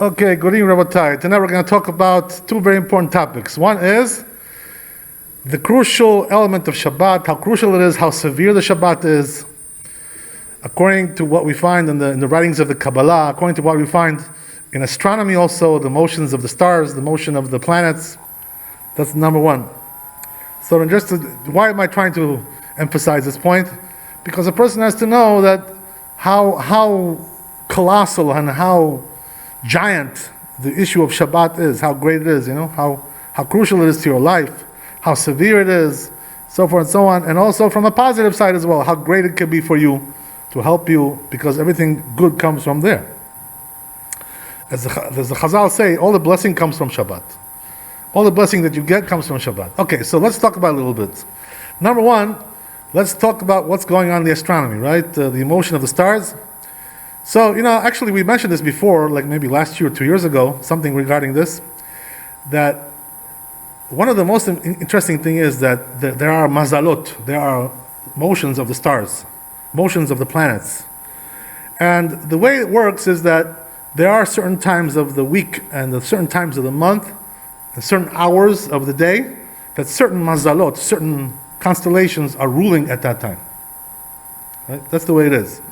Okay, good evening, Rabbi. Tonight we're going to talk about two very important topics. One is the crucial element of Shabbat, how crucial it is, how severe the Shabbat is, according to what we find in the writings of the Kabbalah, according to what we find in astronomy also, the motions of the stars, the motion of the planets. That's number one. So why am I trying to emphasize this point? Because a person has to know that how colossal and how giant the issue of Shabbat is, how great it is, how crucial it is to your life, how severe it is, so forth and so on, and also from a positive side as well, how great it can be for you, to help you, because everything good comes from there. As the Chazal say, all the blessing comes from Shabbat. All the blessing that you get comes from Shabbat. Okay, so let's talk about it a little bit. Number one, let's talk about what's going on in the astronomy, right? The emotion of the stars. So, actually we mentioned this before, like maybe last year or 2 years ago, something regarding this, that one of the most interesting thing is that there are mazalot, there are motions of the stars, motions of the planets. And the way it works is that there are certain times of the week and certain times of the month and certain hours of the day that certain mazalot, certain constellations are ruling at that time. Right? That's the way it is.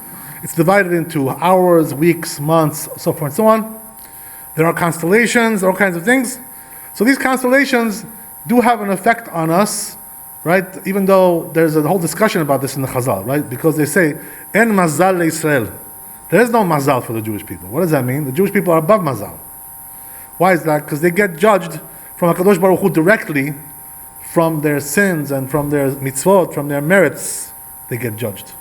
It's divided into hours, weeks, months, so forth and so on. There are constellations, all kinds of things. So these constellations do have an effect on us, right? Even though there's a whole discussion about this in the Chazal, right? Because they say, En mazal le'Yisrael. There is no mazal for the Jewish people. What does that mean? The Jewish people are above mazal. Why is that? Because they get judged from HaKadosh Baruch Hu directly from their sins and from their mitzvot, from their merits, they get judged.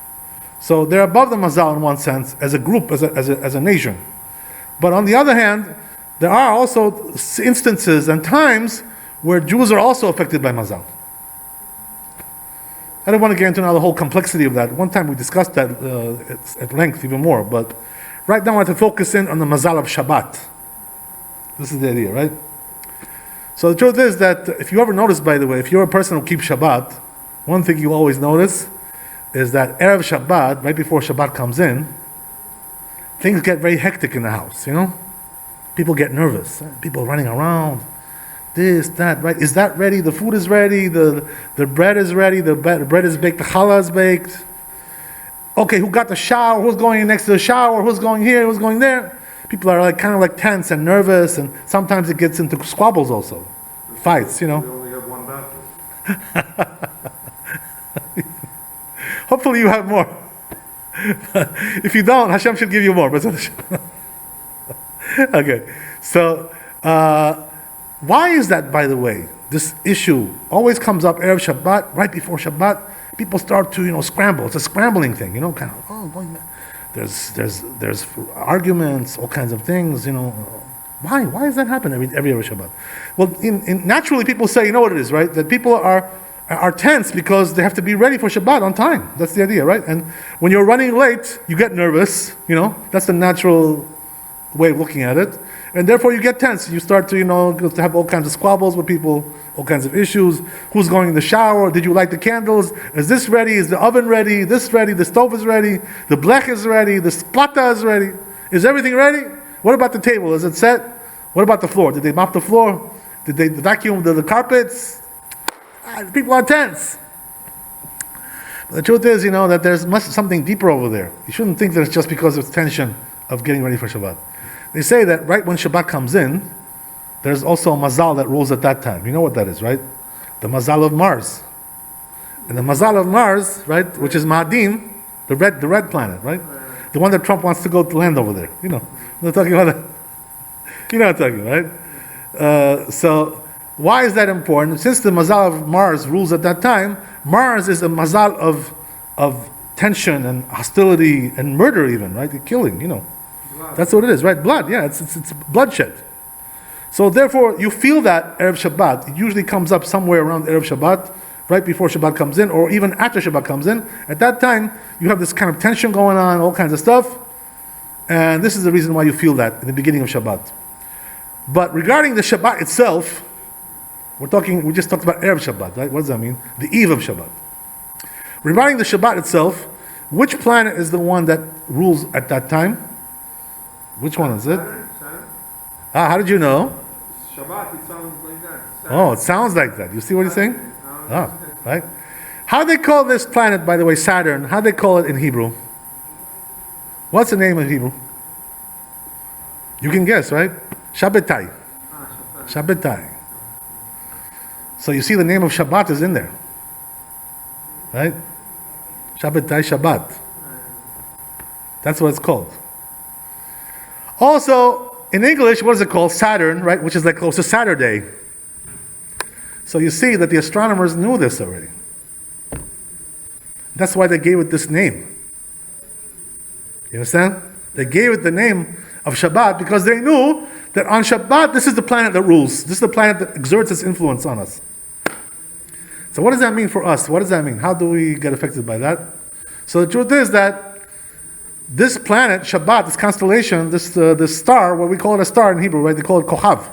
So they're above the mazal in one sense, as a group, as a nation. But on the other hand, there are also instances and times where Jews are also affected by mazal. I don't want to get into now the whole complexity of that. One time we discussed that at length even more, but right now I want to focus in on the mazal of Shabbat. This is the idea, right? So the truth is that if you ever notice, by the way, if you're a person who keeps Shabbat, one thing you always notice is that Erev Shabbat, right before Shabbat comes in, things get very hectic in the house, People get nervous. People running around, this, that, right? Is that ready? The food is ready, the bread is ready, the bread is baked, the challah is baked. Okay, who got the shower? Who's going next to the shower? Who's going here? Who's going there? People are kind of tense and nervous, and sometimes it gets into squabbles also. Fights, We only have one bathroom. Hopefully you have more. If you don't, Hashem should give you more. Okay, so why is that, by the way? This issue always comes up Erev Shabbat, right before Shabbat. People start to scramble. It's a scrambling thing, kind of. There's arguments, all kinds of things. Why? Why does that happen every Erev Shabbat? Well, naturally people say, you know what it is, right? That people are tense because they have to be ready for Shabbat on time. That's the idea, right? And when you're running late, you get nervous, That's the natural way of looking at it. And therefore you get tense. You start to, to have all kinds of squabbles with people, all kinds of issues. Who's going in the shower? Did you light the candles? Is this ready? Is the oven ready? This ready? The stove is ready? The blech is ready? The splata is ready? Is everything ready? What about the table? Is it set? What about the floor? Did they mop the floor? Did they vacuum the carpets? People are tense. But the truth is, that there's something deeper over there. You shouldn't think that it's just because of tension of getting ready for Shabbat. They say that right when Shabbat comes in, there's also a mazal that rules at that time. You know what that is, right? The mazal of Mars. And the mazal of Mars, right, which is Ma'adim, the red planet, right? The one that Trump wants to go to land over there. We're talking about that. You know what I'm talking about, right? So why is that important? Since the mazal of Mars rules at that time, Mars is a mazal of tension and hostility and murder even, right? The killing, Blood. That's what it is, right? Blood, yeah, it's bloodshed. So therefore, you feel that Erev Shabbat. It usually comes up somewhere around Erev Shabbat, right before Shabbat comes in, or even after Shabbat comes in. At that time, you have this kind of tension going on, all kinds of stuff. And this is the reason why you feel that in the beginning of Shabbat. But regarding the Shabbat itself, we just talked about Erev Shabbat, right? What does that mean? The eve of Shabbat. Regarding the Shabbat itself, which planet is the one that rules at that time? Which one is it? Ah, how did you know? Shabbat, it sounds like that. Oh, it sounds like that. You see what he's saying? Ah, Ah. right. How they call this planet, by the way, Saturn? How they call it in Hebrew? What's the name in Hebrew? You can guess, right? Shabbatai. Shabbat. Shabbatai. So you see the name of Shabbat is in there. Right? Shabbatai Shabbat. That's what it's called. Also, in English, what is it called? Saturn, right? Which is like close to Saturday. So you see that the astronomers knew this already. That's why they gave it this name. You understand? They gave it the name of Shabbat because they knew that on Shabbat, this is the planet that rules. This is the planet that exerts its influence on us. So what does that mean for us? What does that mean? How do we get affected by that? So the truth is that this planet, Shabbat, this constellation, this star, what we call it a star in Hebrew, right? They call it Kohav.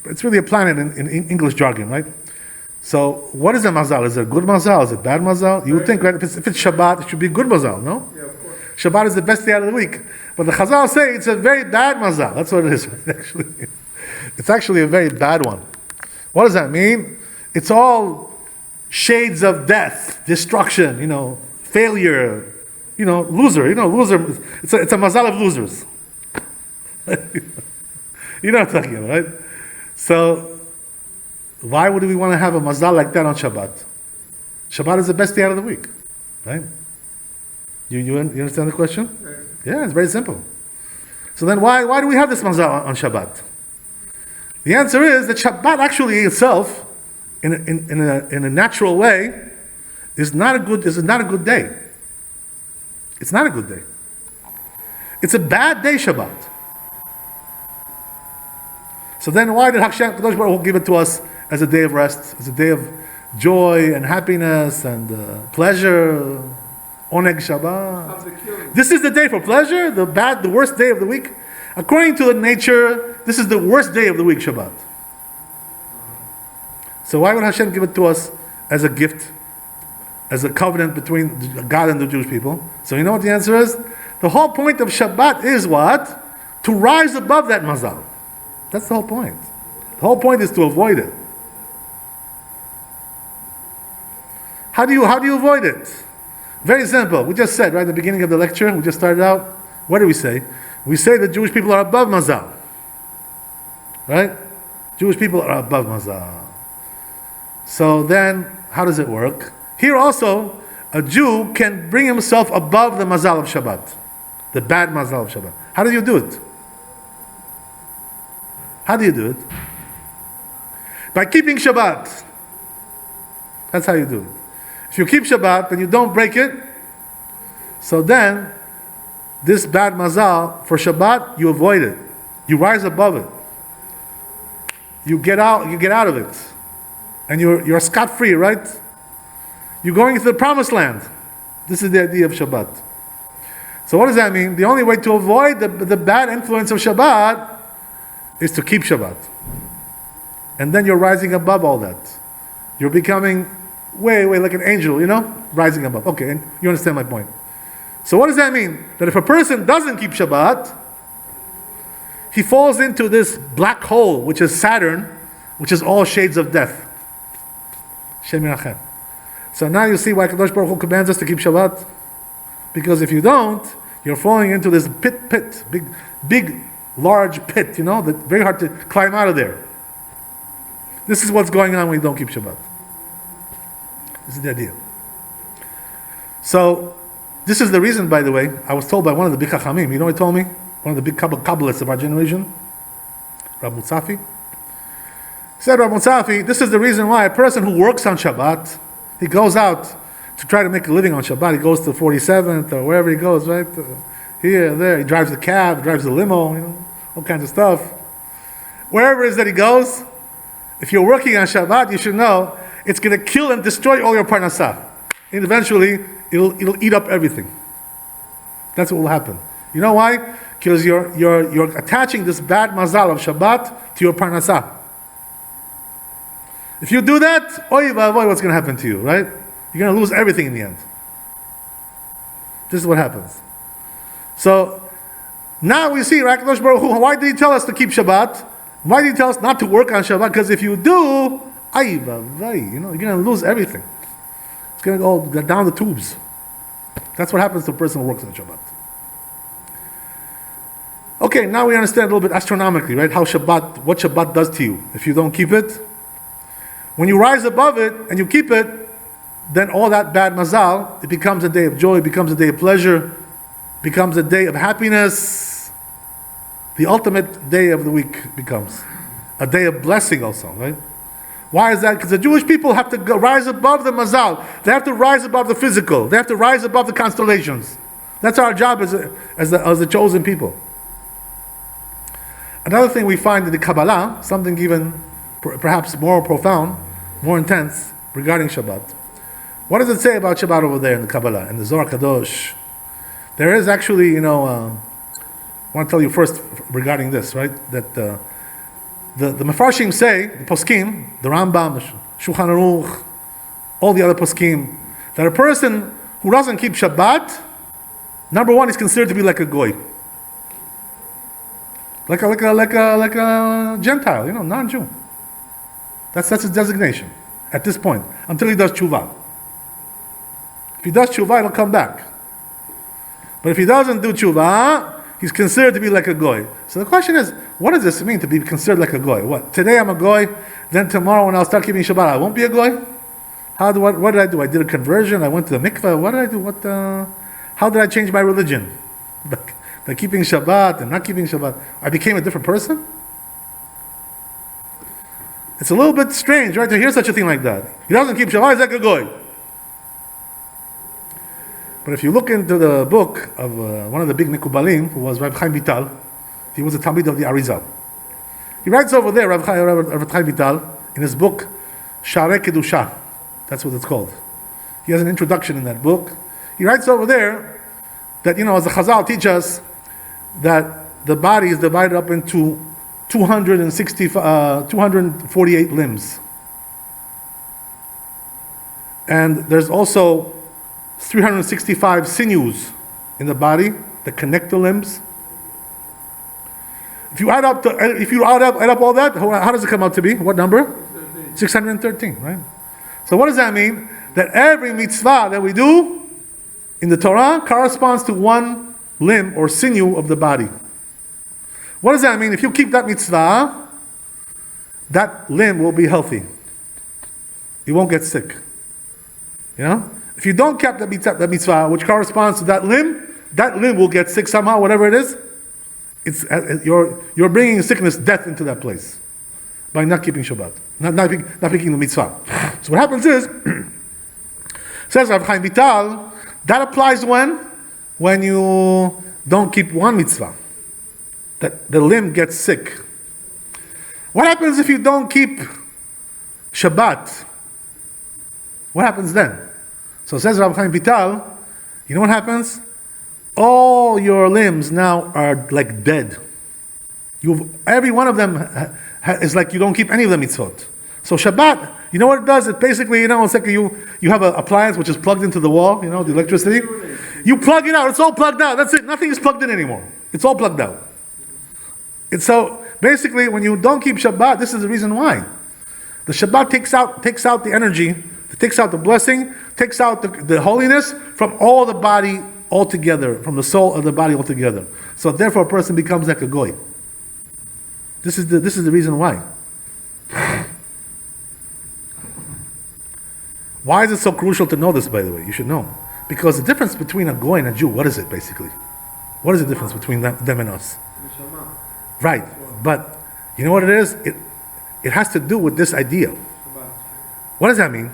But it's really a planet in English jargon, right? So what is a mazal? Is it a good mazal? Is it bad mazal? You would think, right? If it's Shabbat, it should be a good mazal, no? Yeah, of course. Shabbat is the best day out of the week. But the Chazal say it's a very bad mazal. That's what it is, right? Actually. It's actually a very bad one. What does that mean? It's all shades of death, destruction, failure, loser. Loser. It's a mazal of losers. You know what I'm talking about, right? So, why would we want to have a mazal like that on Shabbat? Shabbat is the best day out of the week, right? You understand the question? Yeah, it's very simple. So then why do we have this mazal on Shabbat? The answer is that Shabbat actually itself, in a natural way, is not a good day. It's not a good day. It's a bad day, Shabbat. So then why did Hashem Kadosh Baruch Hu give it to us as a day of rest, as a day of joy and happiness and pleasure? Oneg Shabbat. This is the day for pleasure, the worst day of the week. According to the nature, this is the worst day of the week, Shabbat. So why would Hashem give it to us as a gift, as a covenant between God and the Jewish people? So you know what the answer is? The whole point of Shabbat is what? To rise above that mazal. That's the whole point. The whole point is to avoid it. How do you avoid it? Very simple. We just said, right at the beginning of the lecture, we just started out, what do we say? We say that Jewish people are above mazal. Right? Jewish people are above mazal. So then, how does it work? Here also, a Jew can bring himself above the mazal of Shabbat. The bad mazal of Shabbat. How do you do it? How do you do it? By keeping Shabbat. That's how you do it. If you keep Shabbat and you don't break it, so then this bad mazal for Shabbat, you avoid it. You rise above it. You get out of it. And you're scot-free, right? You're going into the promised land. This is the idea of Shabbat. So what does that mean? The only way to avoid the bad influence of Shabbat is to keep Shabbat. And then you're rising above all that. You're becoming way like an angel, rising above. Okay, and you understand my point. So what does that mean? That if a person doesn't keep Shabbat, he falls into this black hole, which is Saturn, which is all shades of death. Shem Yirachem. So now you see why Kadosh Baruch Hu commands us to keep Shabbat. Because if you don't, you're falling into this pit, big, large pit, that's very hard to climb out of there. This is what's going on when you don't keep Shabbat. This is the idea. So, this is the reason, by the way, I was told by one of the big Chachamim, you know what he told me? One of the big Kabbalists of our generation, Rabbi Mutzafi. He said, Rabbi Mutzafi, this is the reason why a person who works on Shabbat, he goes out to try to make a living on Shabbat, he goes to 47th or wherever he goes, right? Here, there, he drives the cab, drives the limo, all kinds of stuff. Wherever it is that he goes, if you're working on Shabbat, you should know it's going to kill and destroy all your parnassah. And eventually, it'll eat up everything. That's what will happen. You know why? Because you're attaching this bad mazal of Shabbat to your parnassah. If you do that, oy vavoy, what's going to happen to you, right? You're going to lose everything in the end. This is what happens. So, Now we see, right, Kadosh Baruch Hu, why did he tell us to keep Shabbat? Why did he tell us not to work on Shabbat? Because if you do, you're going to lose everything. It's going to go down the tubes. That's what happens to a person who works on Shabbat. Okay, now we understand a little bit astronomically, right? What Shabbat does to you if you don't keep it. When you rise above it and you keep it, then all that bad mazal, it becomes a day of joy, it becomes a day of pleasure, becomes a day of happiness. The ultimate day of the week becomes a day of blessing also, right? Why is that? Because the Jewish people have to rise above the mazal. They have to rise above the physical. They have to rise above the constellations. That's our job as the chosen people. Another thing we find in the Kabbalah, something even perhaps more profound, more intense regarding Shabbat. What does it say about Shabbat over there in the Kabbalah, in the Zohar Kadosh? There is actually, I want to tell you first regarding this, right? That the Mefarshim say, the Poskim, the Rambam, Shulchan Aruch, all the other Poskim, that a person who doesn't keep Shabbat, number one, is considered to be like a goy. Like a Gentile, non-Jew. That's his designation at this point, until he does tshuva. If he does tshuva, he'll come back. But if he doesn't do tshuva, he's considered to be like a goy. So the question is, what does this mean to be considered like a goy? What? Today I'm a goy, then tomorrow when I'll start keeping Shabbat, I won't be a goy? What did I do? I did a conversion, I went to the mikveh, what did I do? How did I change my religion? By keeping Shabbat and not keeping Shabbat, I became a different person? It's a little bit strange, right, to hear such a thing like that. He doesn't keep Shabbat, he's like a goy. But if you look into the book of one of the big Mekubalim, who was Rabbi Chaim Vital, he was a Talmid of the Arizal. He writes over there, Rabbi Chaim Vital, in his book, Sharei Kedusha. That's what it's called. He has an introduction in that book. He writes over there that, as the Chazal teach us, that the body is divided up into 248 limbs. And there's also 365 sinews in the body that connect the limbs. If you add up all that, how does it come out to be? What number? 613, right? So what does that mean? That every mitzvah that we do in the Torah corresponds to one limb or sinew of the body. What does that mean? If you keep that mitzvah, that limb will be healthy. It won't get sick. If you don't keep that mitzvah, which corresponds to that limb will get sick somehow, whatever it is. You're bringing sickness, death into that place by not keeping Shabbat, not picking the mitzvah. So what happens is, says Rabbi Chaim Vital, that applies when you don't keep one mitzvah, that the limb gets sick. What happens if you don't keep Shabbat? What happens then? So says Rabbi Chaim Vital, you know what happens? All your limbs now are like dead. Every one of them is like you don't keep any of the mitzvot. So Shabbat, you know what it does? It basically, it's like you have an appliance which is plugged into the wall, the electricity. You plug it out, it's all plugged out. That's it, nothing is plugged in anymore. It's all plugged out. So basically, when you don't keep Shabbat, this is the reason why. The Shabbat takes out the energy, it takes out the blessing, takes out the holiness from all the body altogether, from the soul of the body altogether. So therefore, a person becomes like a goy. This is the reason why. Why is it so crucial to know this, by the way? You should know. Because the difference between a goy and a Jew, what is it basically? What is the difference between them and us? Right, but you know what it is? It has to do with this idea. What does that mean?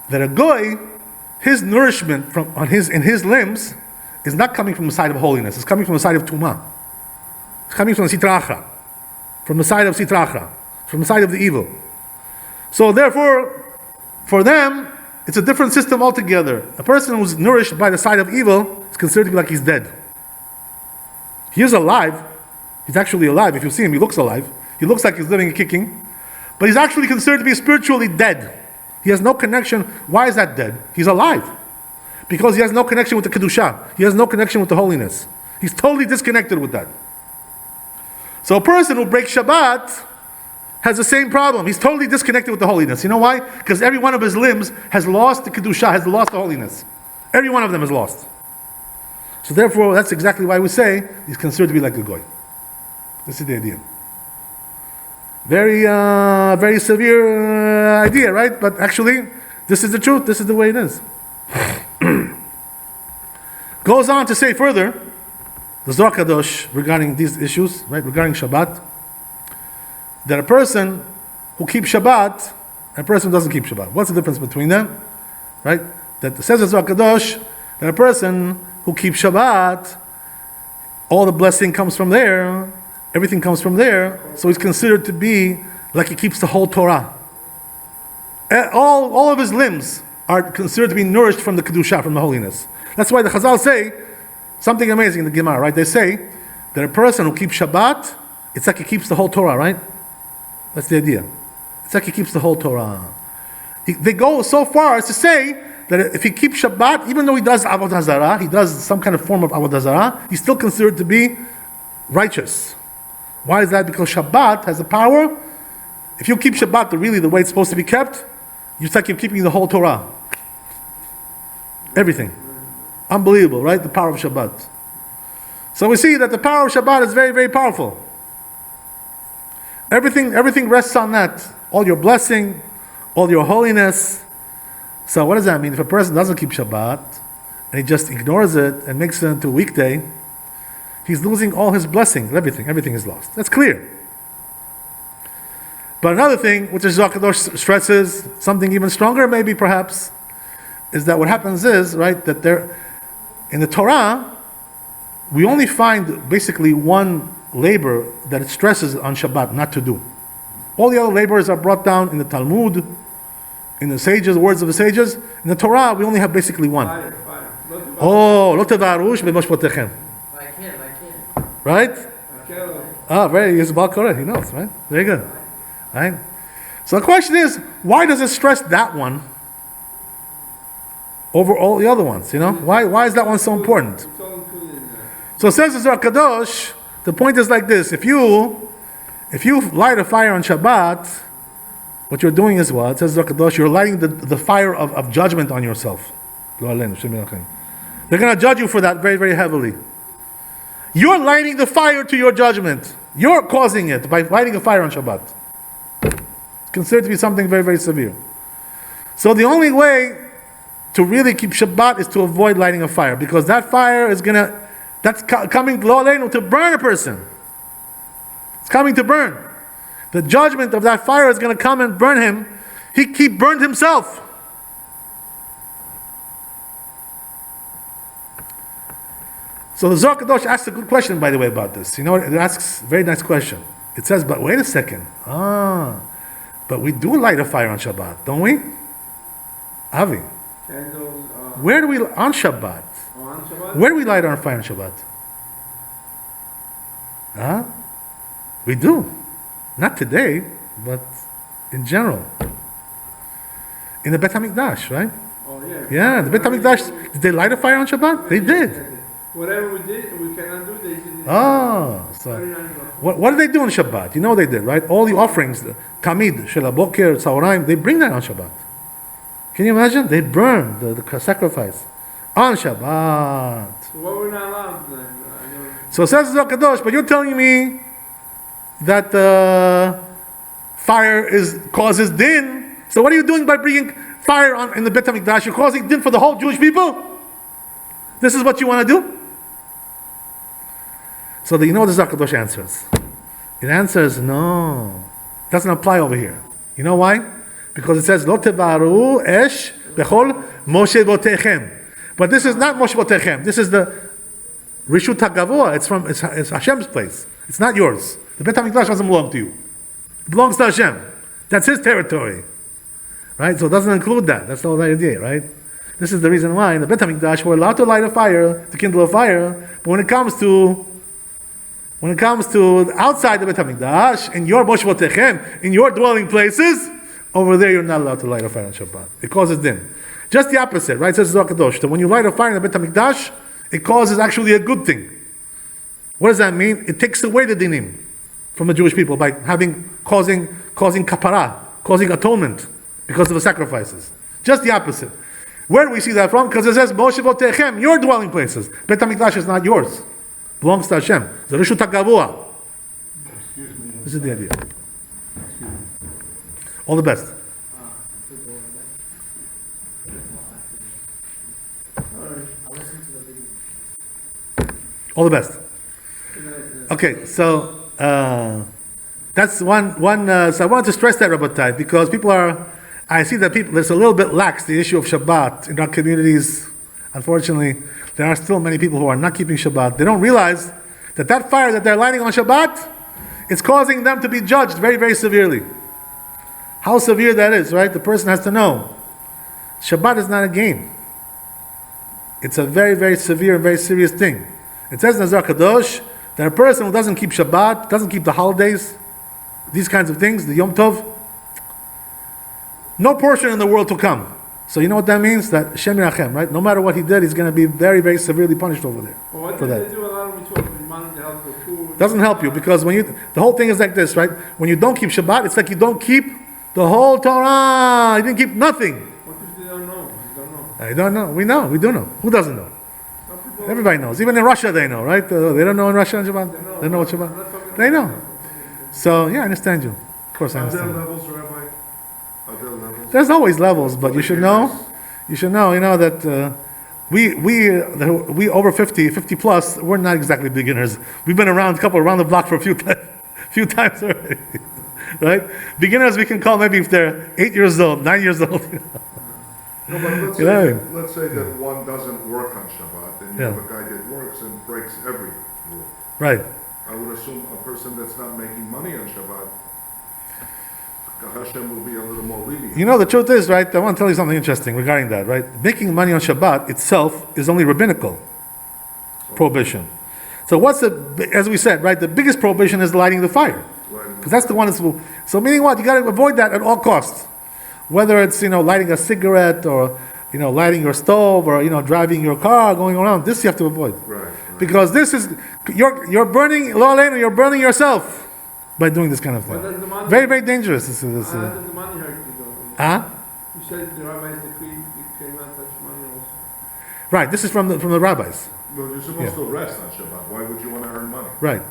That a goy, his nourishment in his limbs is not coming from the side of holiness. It's coming from the side of tumah. It's coming from the sitra achra, from the side of sitra achra, from the side of the evil. So therefore, for them, it's a different system altogether. A person who's nourished by the side of evil is considered to be like he's dead. He is alive. He's actually alive. If you see him, he looks alive. He looks like he's living and kicking. But he's actually considered to be spiritually dead. He has no connection. Why is that dead? He's alive. Because he has no connection with the Kedusha. He has no connection with the holiness. He's totally disconnected with that. So a person who breaks Shabbat has the same problem. He's totally disconnected with the holiness. You know why? Because every one of his limbs has lost the Kedusha, has lost the holiness. Every one of them is lost. So therefore, that's exactly why we say he's considered to be like a goy. This is the idea. Very, very severe idea, right? But actually, this is the truth. This is the way it is. Goes on to say further, the Zohar Kadosh, regarding these issues, right, regarding Shabbat, that a person who keeps Shabbat and a person who doesn't keep Shabbat. What's the difference between them? Right? That says the Zohar Kadosh that a person who keeps Shabbat, all the blessing comes from there, everything comes from there, so he's considered to be like he keeps the whole Torah. All of his limbs are considered to be nourished from the Kedusha, from the holiness. That's why the Chazal say something amazing in the Gemara, right? They say that a person who keeps Shabbat, it's like he keeps the whole Torah, right? That's the idea. It's like he keeps the whole Torah. They go so far as to say that if he keeps Shabbat, even though he does Avodah Zarah, he does some kind of form of Avodah Zarah, he's still considered to be righteous. Why is that? Because Shabbat has the power. If you keep Shabbat really the way it's supposed to be kept, it's like you're keeping the whole Torah. Everything. Unbelievable, right? The power of Shabbat. So we see that the power of Shabbat is very, very powerful. Everything rests on that. All your blessing, all your holiness. So what does that mean? If a person doesn't keep Shabbat, and he just ignores it and makes it into a weekday, he's losing all his blessing. Everything is lost. That's clear. But another thing, which the Zohar Kadosh stresses, something even stronger maybe perhaps, is that what happens is, right, that in the Torah, we only find basically one labor that it stresses on Shabbat not to do. All the other labors are brought down in the Talmud, in the sages, words of the sages. In the Torah, we only have basically one. Fire. Oh, lo tevarush b'moshpotechem. I can't. Right? He's Baal Koreh, he knows, right? Very good. Right? So the question is, why does it stress that one over all the other ones? You know? Why is that one so important? It's all included in there. So it says in Zohar Kadosh, the point is like this: if you light a fire on Shabbat, what you're doing is what? It says Zohar Kadosh, you're lighting the fire of judgment on yourself. They're going to judge you for that very, very heavily. You're lighting the fire to your judgment. You're causing it by lighting a fire on Shabbat. It's considered to be something very, very severe. So the only way to really keep Shabbat is to avoid lighting a fire, because that fire is that's coming to burn a person. It's coming to burn. The judgment of that fire is going to come and burn him. He burned himself. So the Zohar Kadosh asks a good question, by the way, about this. You know, it asks a very nice question. It says, but wait a second. But we do light a fire on Shabbat, don't we? Avi. Candles. Where do we, on Shabbat? On Shabbat? Where do we light our fire on Shabbat? We do. Not today, but in general. In the Bet HaMikdash, right? Oh, yeah. Yeah, the Bet HaMikdash, did they light a fire on Shabbat? They did. Whatever we did, we cannot do, they did. So what did they do on Shabbat? You know what they did, right? All the offerings, the Tamid, Shel Boker, Tzaorayim, they bring that on Shabbat. Can you imagine? They burn the sacrifice on Shabbat. So what we're not allowed to then? So it says Zohar Kadosh, but you're telling me that fire causes din. So what are you doing by bringing fire in the Bet HaMikdash? You're causing din for the whole Jewish people? This is what you want to do? So you know what the Zohar Kadosh answers? It answers, no. It doesn't apply over here. You know why? Because it says, Lo tevaru esh bechol Moshe votechem. But this is not Moshe votechem. This is the Rishut HaGavoah. It's Hashem's place. It's not yours. The Bet HaMikdash doesn't belong to you. It belongs to Hashem. That's his territory. Right? So it doesn't include that. That's the whole idea, right? This is the reason why in the Bet HaMikdash we're allowed to light a fire, to kindle a fire, but when it comes to outside the Bet HaMikdash, in your Moshe votechem, in your dwelling places, over there you're not allowed to light a fire on Shabbat. It causes din. Just the opposite, right? It says Zohar Kadosh, that when you light a fire in the Bet HaMikdash, it causes actually a good thing. What does that mean? It takes away the dinim from the Jewish people by causing kapara, causing atonement because of the sacrifices. Just the opposite. Where do we see that from? Because it says, Moshe v'otechem, your dwelling places. Bet HaMikdash is not yours. It belongs to Hashem. The Rishut HaGavua. This is the idea. All the best. All the best. Okay, so that's one. So I want to stress that, Rabbi, because I see that there's a little bit lax the issue of Shabbat in our communities. Unfortunately, there are still many people who are not keeping Shabbat. They don't realize that fire that they're lighting on Shabbat, it's causing them to be judged very, very severely. How severe that is, right? The person has to know. Shabbat is not a game. It's a very, very severe and very serious thing. It says in the Zohar Kadosh that a person who doesn't keep Shabbat, doesn't keep the holidays, these kinds of things, the Yom Tov, no portion in the world to come. So you know what that means? That Shem Yirachem, right? No matter what he did, he's going to be very, very severely punished over there. Well, what for did that. they do? A lot of mitzvot with money to help with food. Doesn't help you because the whole thing is like this, right? When you don't keep Shabbat, it's like you don't keep the whole Torah. You didn't keep nothing. What if they don't know? They don't know. I don't know. We know. We do know. Who doesn't know? Some people, Everybody knows. Even in Russia, they know, right? They don't know in Russia on Shabbat. They know what Shabbat. They know. So yeah, I understand you. Of course, I Are there understand. levels, Rabbi? Are there levels? There's always levels, but you should know. You should know. You know that we over 50 plus. We're not exactly beginners. We've been around the block for a few times already, right? Beginners we can call maybe if they're 8 years old, 9 years old. No, but let's say that one doesn't work on Shabbat, and you have a guy that works and breaks every rule. Right. I would assume a person that's not making money on Shabbat, Hashem will be a little more lenient. You know, the truth is, right, I want to tell you something interesting regarding that, right? Making money on Shabbat itself is only rabbinical prohibition. So as we said, right, the biggest prohibition is lighting the fire. Because that's the one that's, so meaning what? You got to avoid that at all costs. Whether it's, lighting a cigarette or, lighting your stove or, driving your car, going around, this you have to avoid. Right. Because this is, you're burning, lo aleinu, you're burning yourself by doing this kind of thing. Very, very dangerous. How does the money hurt you though? Huh? You said the rabbis decreed you cannot touch money also. Right, this is from the rabbis. Well, you're supposed to rest on Shabbat. Why would you want to earn money? Right.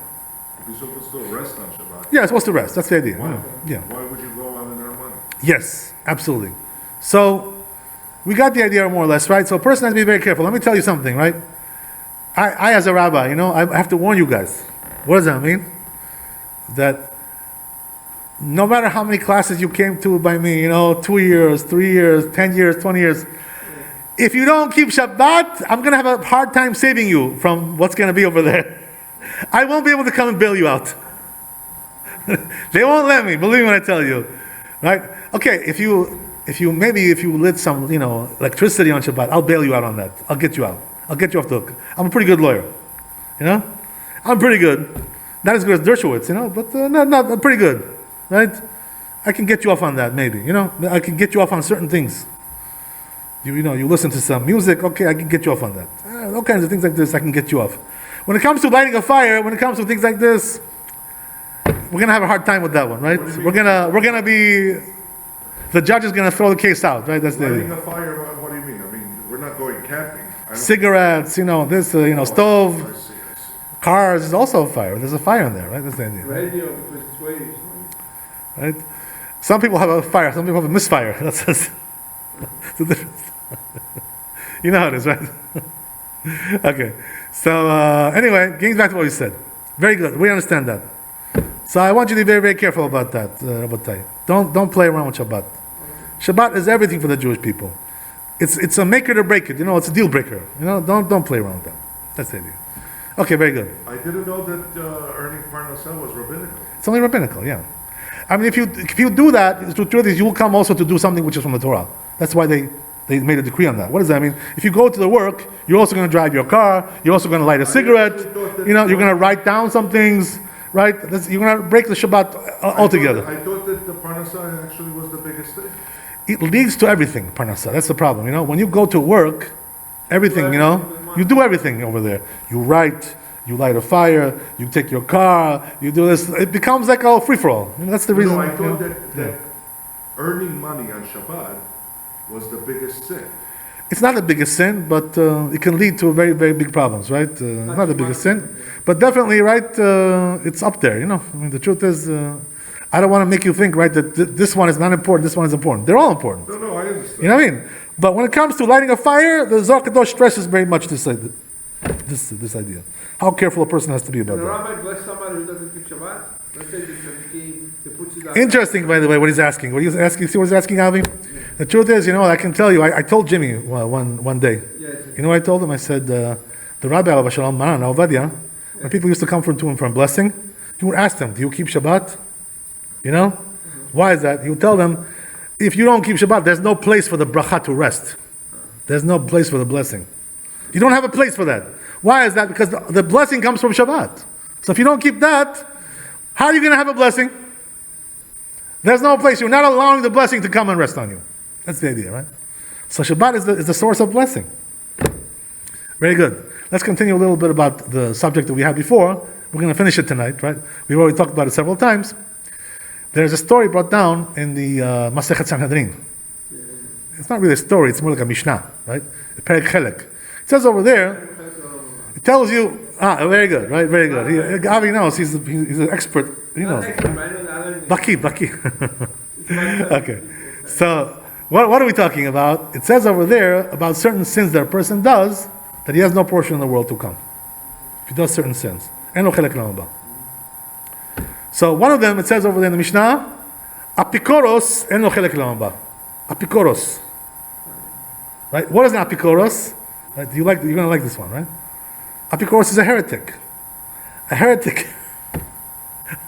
If you're supposed to rest on Shabbat, Yeah, it's supposed to rest. That's the idea. why? Yeah. Why would you go on and earn money? Yes, absolutely. So, we got the idea more or less, right? So a person has to be very careful. Let me tell you something, right? I as a rabbi, I have to warn you guys. What does that mean? That no matter how many classes you came to by me, 2 years, 3 years, 10 years, 20 years, if you don't keep Shabbat, I'm going to have a hard time saving you from what's going to be over there. I won't be able to come and bail you out. They won't let me, believe me when I tell you. Right? Okay, if you lit some, electricity on Shabbat, I'll bail you out on that. I'll get you out. I'll get you off the hook. I'm a pretty good lawyer. I'm pretty good. Not as good as Dershowitz, but not pretty good. Right? I can get you off on that, maybe. I can get you off on certain things. You listen to some music, okay, I can get you off on that. All kinds of things like this, I can get you off. When it comes to lighting a fire, when it comes to things like this, we're gonna have a hard time with that one, right? We're gonna be, the judge is gonna throw the case out, right? That's the Lighting idea. a fire, what do you mean? I mean, we're not going camping. Cigarettes, stove, I see. cars is also a fire. There's a fire in there, right? That's the idea. Radio, because it's waves. Right? Some people have a fire, some people have a misfire. That's the difference. You know how it is, right? Okay. So anyway, getting back to what you said. Very good. We understand that. So I want you to be very, very careful about that, Rabbi. Don't play around with Shabbat. Shabbat is everything for the Jewish people. It's a make it or break it. It's a deal breaker. Don't play around with that. That's the idea. Okay, very good. I didn't know that earning parnasah was rabbinical. It's only rabbinical, yeah. I mean, if you do that, the truth is you will come also to do something which is from the Torah. That's why they made a decree on that. What does that mean? If you go to the work, you're also going to drive your car. You're also going to light a cigarette. You're going to write down some things, right? You're going to break the Shabbat altogether. I thought that the parnasah actually was the biggest thing. It leads to everything, parnasah. That's the problem. When you go to work, everything, you do everything over there. You write, You light a fire, you take your car, you do this. It becomes like a free-for-all. That's the reason. I thought that earning money on Shabbat was the biggest sin. It's not the biggest sin, but it can lead to very, very big problems, right? Not the biggest sin, but definitely, right? It's up there, I mean, the truth is, I don't want to make you think, right, that this one is not important, this one is important. They're all important. No, I understand. You know what I mean? But when it comes to lighting a fire, the Zohar Kadosh stresses very much this idea. How careful a person has to be about The that. rabbi bless somebody who doesn't keep Shabbat. Let's say the puts it out. Interesting, by the way, what he's asking. What he's asking, see what he's asking, Avi? The truth is, I can tell you, I told Jimmy one day. Yes. You know what I told him? I said, the Rabbi, Alav Shalom, Maran, Ovadia, when people used to come to him for a blessing, he would ask them, do you keep Shabbat? Why is that? He would tell them, if you don't keep Shabbat, there's no place for the bracha to rest. There's no place for the blessing. You don't have a place for that. Why is that? Because the blessing comes from Shabbat. So if you don't keep that, how are you going to have a blessing? There's no place. You're not allowing the blessing to come and rest on you. That's the idea, right? So Shabbat is the source of blessing. Very good. Let's continue a little bit about the subject that we had before. We're going to finish it tonight, right? We've already talked about it several times. There's a story brought down in the Masechet Sanhedrin. It's not really a story, it's more like a Mishnah, right? Perek Chelek. It says over there, it tells you, very good, right? Very good. Avi knows, he's an expert, he knows. Baki. Okay. So, what are we talking about? It says over there about certain sins that a person does, that he has no portion in the world to come. If he does certain sins. Eno chelek l'maba. So one of them, it says over there in the Mishnah, apikoros eno chelek l'maba. Apikoros. Right? What is an apikoros? Right? You're going to like this one, right? Apikoros is a heretic. A heretic.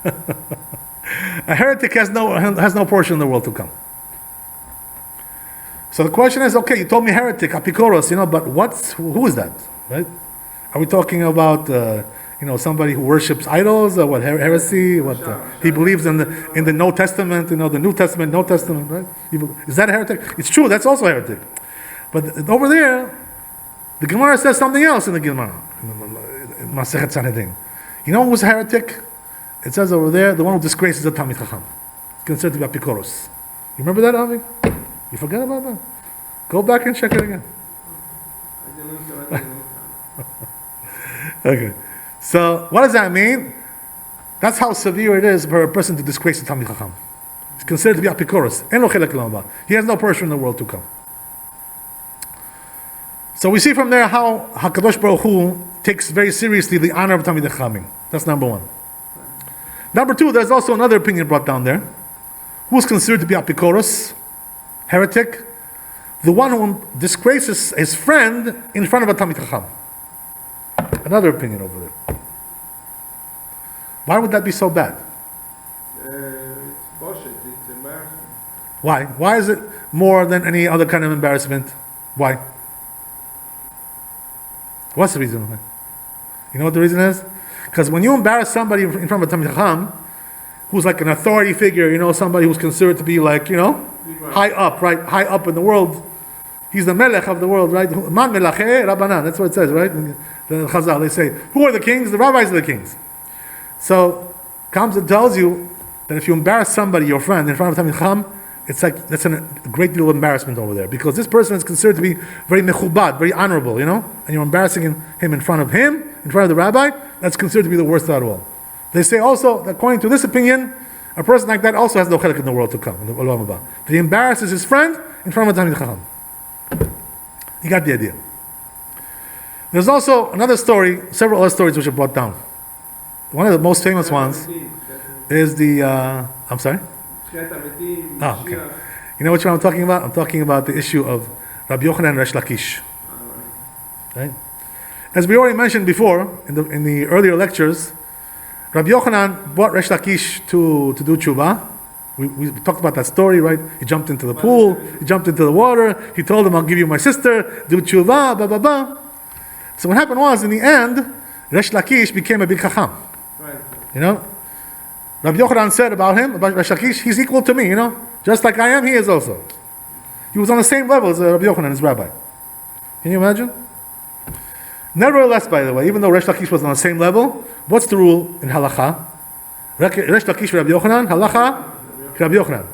A heretic has no portion in the world to come. So the question is, okay, you told me heretic, apikoros, but who is that, right? Are we talking about, somebody who worships idols, or what heresy? What he believes in the No Testament, the New Testament, No Testament, right? Is that a heretic? It's true, that's also a heretic. But over there, the Gemara says something else in the Gemara, in Masechet Sanhedrin. You know who's a heretic? It says over there, the one who disgraces the Talmid Chacham. It's considered to be apikoros. You remember that, Avi? You forget about that? Go back and check it again. Okay. So, what does that mean? That's how severe it is for a person to disgrace the Talmid Chacham. It's considered to be apikoros. Eno chelek l'maba. He has no portion in the world to come. So we see from there how HaKadosh Baruch Hu takes very seriously the honor of Talmid Chachamim. That's number one. Number two, there's also another opinion brought down there. Who's considered to be apikoros? Heretic, the one who disgraces his friend in front of a Talmid Chacham. Another opinion over there. Why would that be so bad? It's bullshit. It's embarrassing. Why? Why is it more than any other kind of embarrassment? Why? What's the reason? You know what the reason is? Because when you embarrass somebody in front of a Talmid Chacham, who's like an authority figure, somebody who's considered to be like, high up, right? High up in the world. He's the melech of the world, right? Man melachei Rabbanan. That's what it says, right? The Chazal, they say, who are the kings? The rabbis are the kings. So, comes and tells you that if you embarrass somebody, your friend, in front of Talmid Chacham, it's like, that's a great deal of embarrassment over there. Because this person is considered to be very mechubad, very honorable, and you're embarrassing him in front of the rabbi, that's considered to be the worst out of all. They say also, that according to this opinion, a person like that also has no chelek in the world to come, in the Olam Haba. He embarrasses his friend in front of Talmid Chacham. You got the idea. There's also another story, several other stories which are brought down. One of the most famous ones is the, I'm sorry? Oh, okay. You know which one I'm talking about? I'm talking about the issue of Rabbi Yochanan and Resh Lakish. Right? As we already mentioned before, in the earlier lectures, Rabbi Yochanan brought Resh Lakish to do tshuva. We talked about that story, right? He jumped into the pool, he jumped into the water, he told him, I'll give you my sister, do tshuva, blah, blah, blah. So what happened was, in the end, Resh Lakish became a big chacham. Right. Rabbi Yochanan said about him, about Resh Lakish, he's equal to me, just like I am, he is also. He was on the same level as Rabbi Yochanan, his rabbi. Can you imagine? Nevertheless, by the way, even though Resh Lakish was on the same level, what's the rule in halacha? Resh Lakish Rabbi Yochanan, halacha Rabbi Yochanan.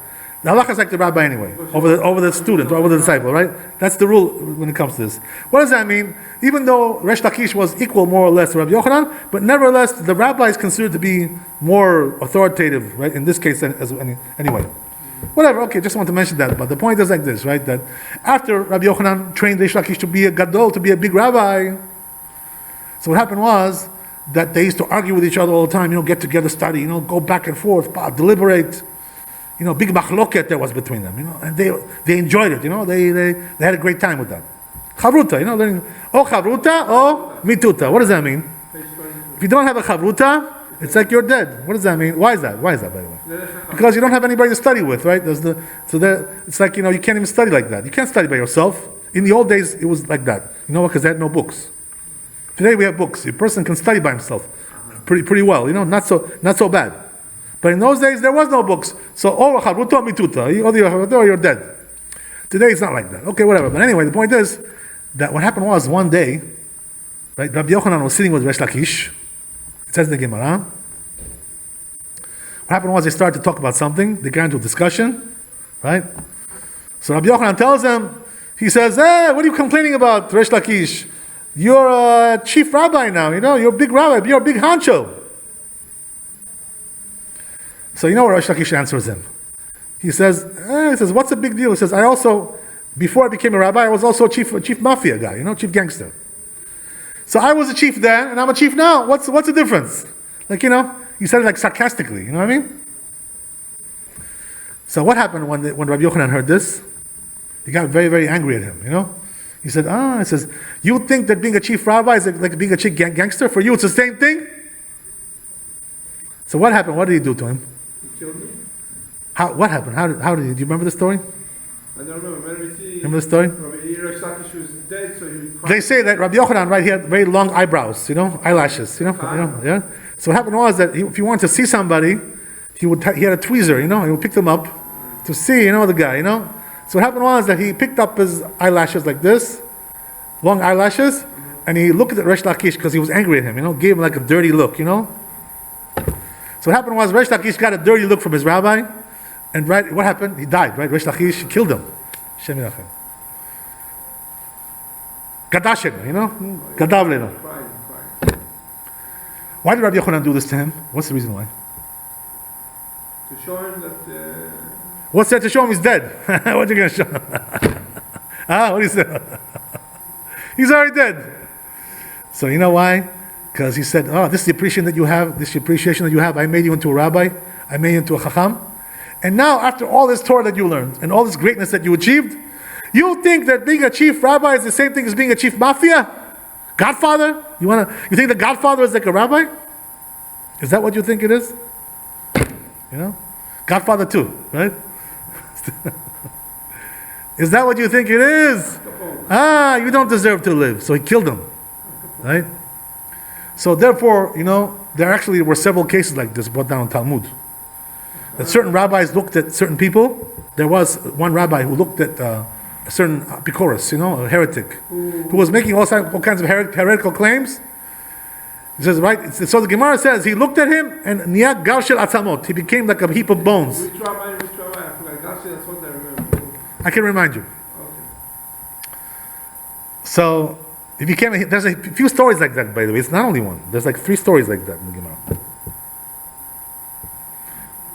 The halacha is like the rabbi anyway, over the student, or over the disciple, right? That's the rule when it comes to this. What does that mean? Even though Resh Lakish was equal more or less to Rabbi Yochanan, but nevertheless, the rabbi is considered to be more authoritative, right? In this case, anyway. Whatever, okay, just want to mention that. But the point is like this, right? That after Rabbi Yochanan trained Resh Lakish to be a gadol, to be a big rabbi, so what happened was that they used to argue with each other all the time, get together, study, go back and forth, deliberate. Big machloket there was between them, and they enjoyed it, they had a great time with that. Chavruta, learning, chavruta, mituta. What does that mean? If you don't have a chavruta, it's like you're dead. What does that mean? Why is that, by the way? Because you don't have anybody to study with, right? It's like, you can't even study like that. You can't study by yourself. In the old days, it was like that. You know what? Because they had no books. Today we have books. A person can study by himself pretty well, not so bad. But in those days, there was no books. So, charuta mituta, you're dead. Today, it's not like that. Okay, whatever. But anyway, the point is that what happened was one day, right, Rabbi Yochanan was sitting with Resh Lakish. It says in the Gemara. What happened was they started to talk about something. They got into a discussion, right? So Rabbi Yochanan tells him, he says, hey, what are you complaining about, Resh Lakish? You're a chief rabbi now, you're a big rabbi, you're a big honcho. So what Resh Lakish answers him? He says, what's the big deal? He says, before I became a rabbi, I was also a chief mafia guy, chief gangster. So I was a chief then, and I'm a chief now. What's the difference? He said it like sarcastically, you know what I mean? So what happened when Rabbi Yochanan heard this? He got very, very angry at him, He said, you think that being a chief rabbi is like being a chief gangster? For you, it's the same thing? So what happened? What did he do to him? He killed me. What happened? How did he? Do you remember the story? I don't remember. Remember the story? Rabbi Lakish was dead, so he They say that Rabbi Yochanan, right, he had very long eyebrows, eyelashes, yeah. So what happened was that if you wanted to see somebody, he had a tweezer, he would pick them up to see, the guy, So what happened was that he picked up his eyelashes like this, long eyelashes, and he looked at Resh Lakish because he was angry at him, gave him like a dirty look, So what happened was Resh Lakish got a dirty look from his rabbi, and right, what happened? He died, right? Resh Lakish killed him. Shem Yirachem. Gadashen, Gadavleno. Why did Rabbi Yochanan do this to him? What's the reason why? To show him that... What's that to show him he's dead? What are you going to show him? What do you say? He's already dead. So you know why? Because he said, this is the appreciation that you have. I made you into a rabbi. I made you into a chacham. And now, after all this Torah that you learned, and all this greatness that you achieved, you think that being a chief rabbi is the same thing as being a chief mafia? Godfather? You think the Godfather is like a rabbi? Is that what you think it is? Godfather too, right? Is that what you think it is? You don't deserve to live. So he killed him, right? So therefore, there actually were several cases like this brought down in Talmud. That certain rabbis looked at certain people. There was one rabbi who looked at a certain Epicorus, a heretic, who was making all kinds of heretical claims. He says, right? So the Gemara says he looked at him and niyat garshel atzamot. He became like a heap of bones. Which rabbi? I forgot. Garshel, that's what I remember. I can remind you. Okay. So he became. There's a few stories like that, by the way. It's not only one. There's like 3 stories like that in the Gemara.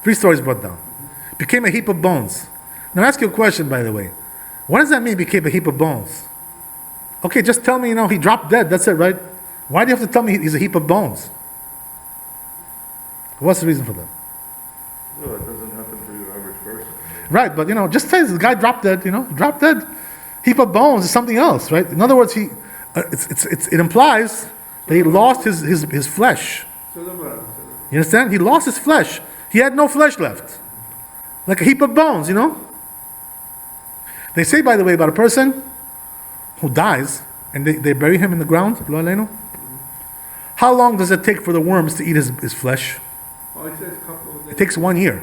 3 stories brought down. Became a heap of bones. Now, I ask you a question, by the way. What does that mean, became a heap of bones? Okay, just tell me, he dropped dead. That's it, right? Why do you have to tell me he's a heap of bones? What's the reason for that? Well, it doesn't happen to your average person. Right, but, just say the guy dropped dead, dropped dead. Heap of bones is something else, right? In other words, it implies that he lost his flesh. You understand? He lost his flesh. He had no flesh left. Like a heap of bones, They say, by the way, about a person who dies and they bury him in the ground, how long does it take for the worms to eat his flesh? It takes 1 year.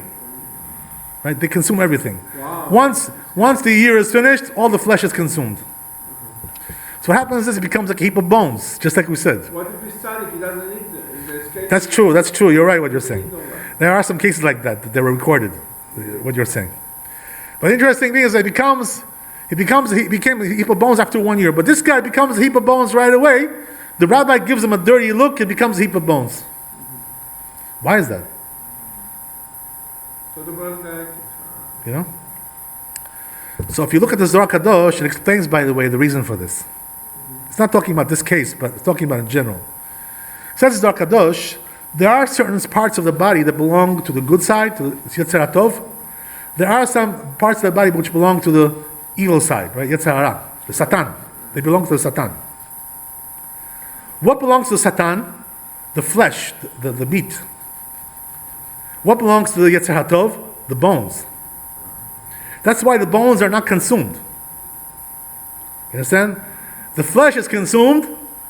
Right? They consume everything. Wow. Once the year is finished, all the flesh is consumed. So what happens is it becomes like a heap of bones, just like we said. What if he's tzaddik? He doesn't need the escape. That's true. You're right what you're saying. There are some cases like that they were recorded, what you're saying. But the interesting thing is that he became a heap of bones after 1 year. But this guy becomes a heap of bones right away. The rabbi gives him a dirty look, it becomes a heap of bones. Why is that? So the brother, You know? So if you look at the Zohar Kadosh, it explains, by the way, the reason for this. It's not talking about this case, but it's talking about in general. It says in Zohar Kadosh, there are certain parts of the body that belong to the good side, to the Yetzer HaTov. There are some parts of the body which belong to the evil side, right? Yetzer Hara, the Satan. They belong to the Satan. What belongs to the Satan? The flesh, the meat. What belongs to the Yetzer HaTov? The bones. That's why the bones are not consumed. You understand? The flesh is consumed,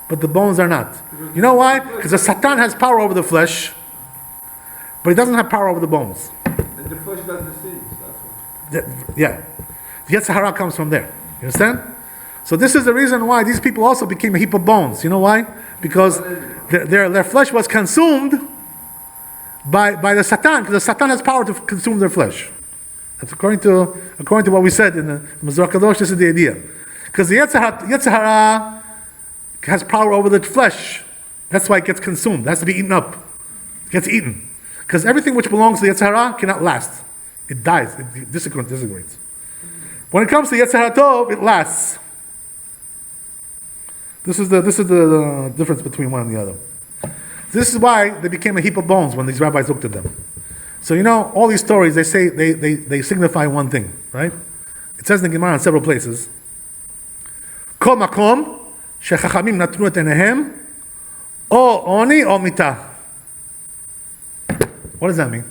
but the bones are not. You know why? Because the Satan has power over the flesh, but he doesn't have power over the bones. and the flesh does the sins. That's what. Yeah. The Yetzer Hara comes from there. You understand? So this is the reason why these people also became a heap of bones. You know why? Because their flesh was consumed by the Satan, because the Satan has power to consume their flesh. That's according to what we said in the Zohar Kadosh. This is the idea, because the Yetzer Hara has power over the flesh. That's why it gets consumed. It has to be eaten up. It gets eaten, because everything which belongs to the Yetzer Hara cannot last. It dies. It disintegrates. When it comes to Yetzer HaTov, it lasts. This is the difference between one and the other. This is why they became a heap of bones when these rabbis looked at them. So all these stories, they say they signify one thing, right? It says in the Gemara in several places, Kol makom shechachamim natnu et enehem o oni o mita. What does that mean?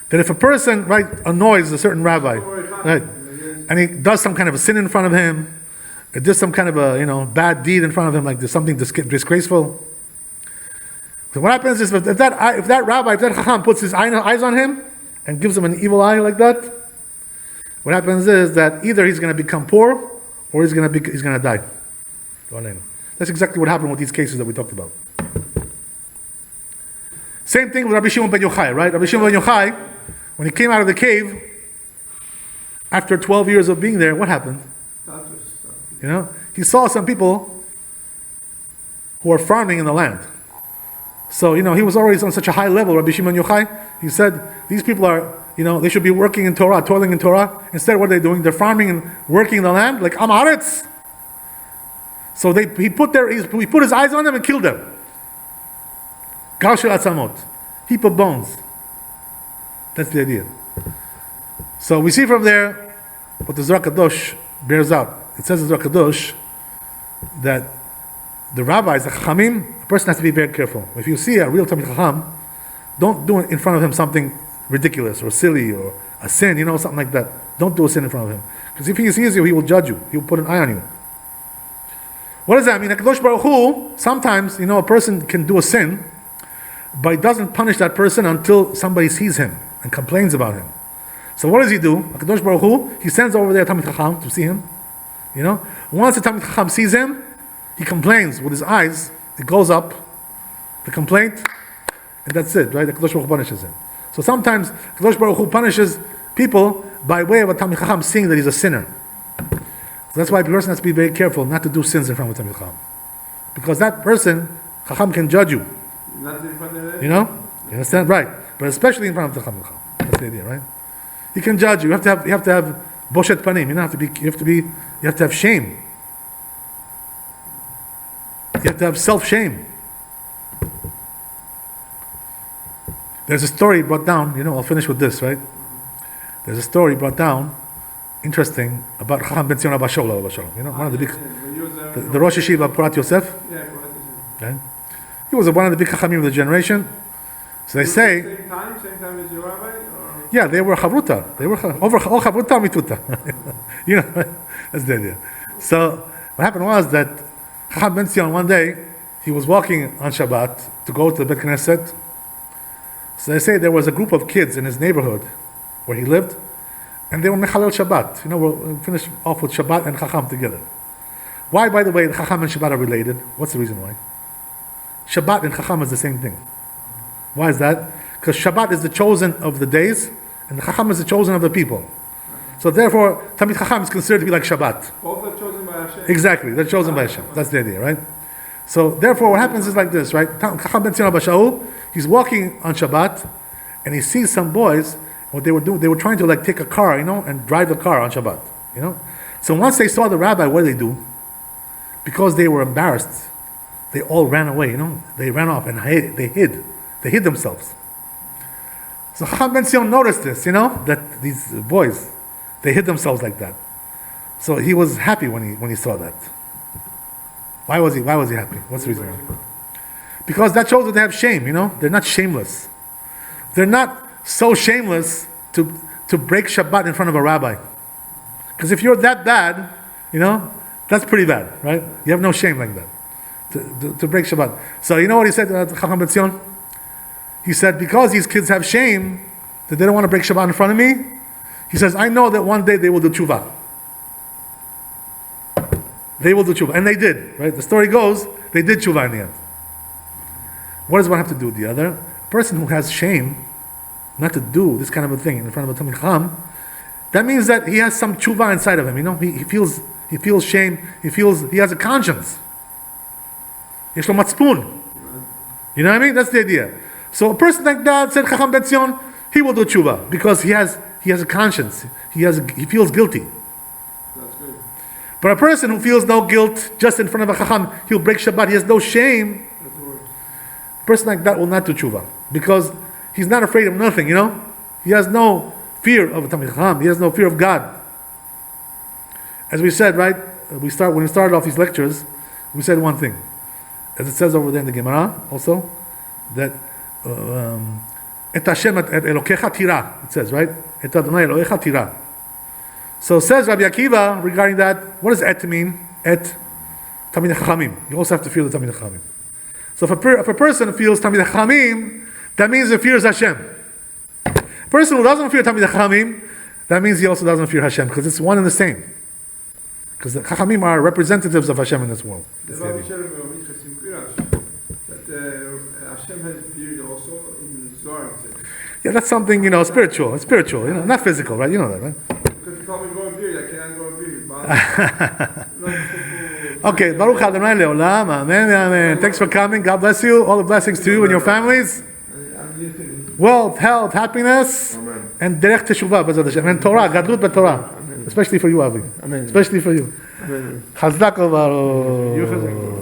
That if a person, right, annoys a certain rabbi, right, and he does some kind of a sin in front of him, or does some kind of a bad deed in front of him, like there's something disgraceful. So what happens is if that rabbi, if that chacham puts his eyes on him and gives him an evil eye like that, what happens is that either he's going to become poor or he's going to die. That's exactly what happened with these cases that we talked about. Same thing with Rabbi Shimon ben Yochai, right? Rabbi Shimon ben Yochai, when he came out of the cave after 12 years of being there, what happened? He saw some people who were farming in the land. So, he was already on such a high level, Rabbi Shimon Yochai. He said, these people are, they should be working in Torah, toiling in Torah. Instead, what are they doing? They're farming and working in the land, like Am Haaretz. So he put his eyes on them and killed them. Gal shel atzamot, heap of bones. That's the idea. So we see from there what the Zohar Kadosh bears out. It says in the Zohar Kadosh that the rabbis, the chachamim, a person has to be very careful. If you see a real Talmid Chacham, don't do in front of him something ridiculous or silly or a sin, something like that. Don't do a sin in front of him. Because if he sees you, he will judge you. He will put an eye on you. What does that mean? HaKadosh Baruch Hu, sometimes, a person can do a sin, but he doesn't punish that person until somebody sees him and complains about him. So what does he do? HaKadosh Baruch Hu, he sends over there a Talmid Chacham to see him. Once the Talmid Chacham sees him, he complains with his eyes. It goes up, the complaint, and that's it, right? The Kadosh Baruch Hu punishes him. So sometimes Kadosh Baruch Hu punishes people by way of a Talmid Chacham seeing that he's a sinner. So that's why the person has to be very careful not to do sins in front of a Talmid Chacham, because that person, Chacham, can judge you. Not in front of You understand? Right. But especially in front of the Talmid Chacham. That's the idea, right? He can judge you. You have to have boshet panim. You have to have shame. You have to have self-shame. There's a story brought down, I'll finish with this, right? There's a story brought down, interesting, about Chacham ben Zion Abba Sholem, one of the big, the Rosh Yeshiva Porat Yosef. Okay? He was one of the big Chachamim of the generation. So they say, same time as your rabbi? Or? Yeah, they were Chavruta. They were all Chavruta Mituta. That's the idea. So what happened was that Chacham ben Zion, one day, he was walking on Shabbat to go to the Bet Knesset. So they say there was a group of kids in his neighborhood where he lived, And they were Mechalel Shabbat. We'll finish off with Shabbat and Chacham together. Why, by the way, the Chacham and Shabbat are related? What's the reason why? Shabbat and Chacham is the same thing. Why is that? Because Shabbat is the chosen of the days, and the Chacham is the chosen of the people. So therefore, Tamid Chacham is considered to be like Shabbat. Both are chosen by Hashem. Exactly, they're chosen by Hashem. That's the idea, right? So therefore, what happens is like this, right? Chacham ben Tzionah B'Shaul, he's walking on Shabbat, and he sees some boys. What they were doing, they were trying to like take a car, and drive the car on Shabbat, So once they saw the rabbi, what did they do? Because they were embarrassed, they all ran away, They ran off and they hid themselves. So Chacham ben Sion noticed this, that these boys, they hid themselves like that. So he was happy when he saw that. Why was he happy? What's the reason why? Because that shows that they have shame, They're not shameless. They're not so shameless to break Shabbat in front of a rabbi. Because if you're that bad, that's pretty bad, right? You have no shame like that to break Shabbat. So you know what he said to Chacham ben Sion? He said, because these kids have shame that they don't want to break Shabbat in front of me, he says, I know that one day they will do tshuva. They will do tshuva. And they did, right? The story goes, they did tshuva in the end. What does one have to do with the other? A person who has shame not to do this kind of a thing in front of a Talmid Chacham, that means that he has some tshuva inside of him, he feels shame, he has a conscience. Yesh lo matzpun. You know what I mean? That's the idea. So a person like that, said Chacham ben Sion, he will do tshuva because he has a conscience. He feels guilty. That's good. But a person who feels no guilt just in front of a Chacham, he'll break Shabbat, he has no shame. That's the word. A person like that will not do tshuva because he's not afraid of nothing, He has no fear of a Talmid Chacham. He has no fear of God. As we said, right? When we started off these lectures, we said one thing. As it says over there in the Gemara, also, that Et Hashem et Elokecha tira. It says, right? Et Adonai Elohecha tira. So says Rabbi Akiva regarding that, what does et mean? Et Tamid Chachamim. You also have to feel the Tamid Chachamim. So if a person feels Tamid Chachamim, that means he fears Hashem. A person who doesn't fear Tamid Chachamim, that means he also doesn't fear Hashem, because it's one and the same. Because the Chachamim are representatives of Hashem in this world. Hashem has appeared also in Zohar. Yeah, that's something, spiritual. It's spiritual, not physical, right? You know that, right? Because you told me go a beard, I can't go a beard. Okay, Baruch Adonai Leolam, Amen, Amen. Thanks for coming. God bless you. All the blessings to you and your families. Wealth, health, happiness, Amen. And derech teshuvah, B'ezrat Hashem. And Torah, Gadlut b'Torah. Especially for you, Avi. Amen. Especially for you. Chazak Baruch.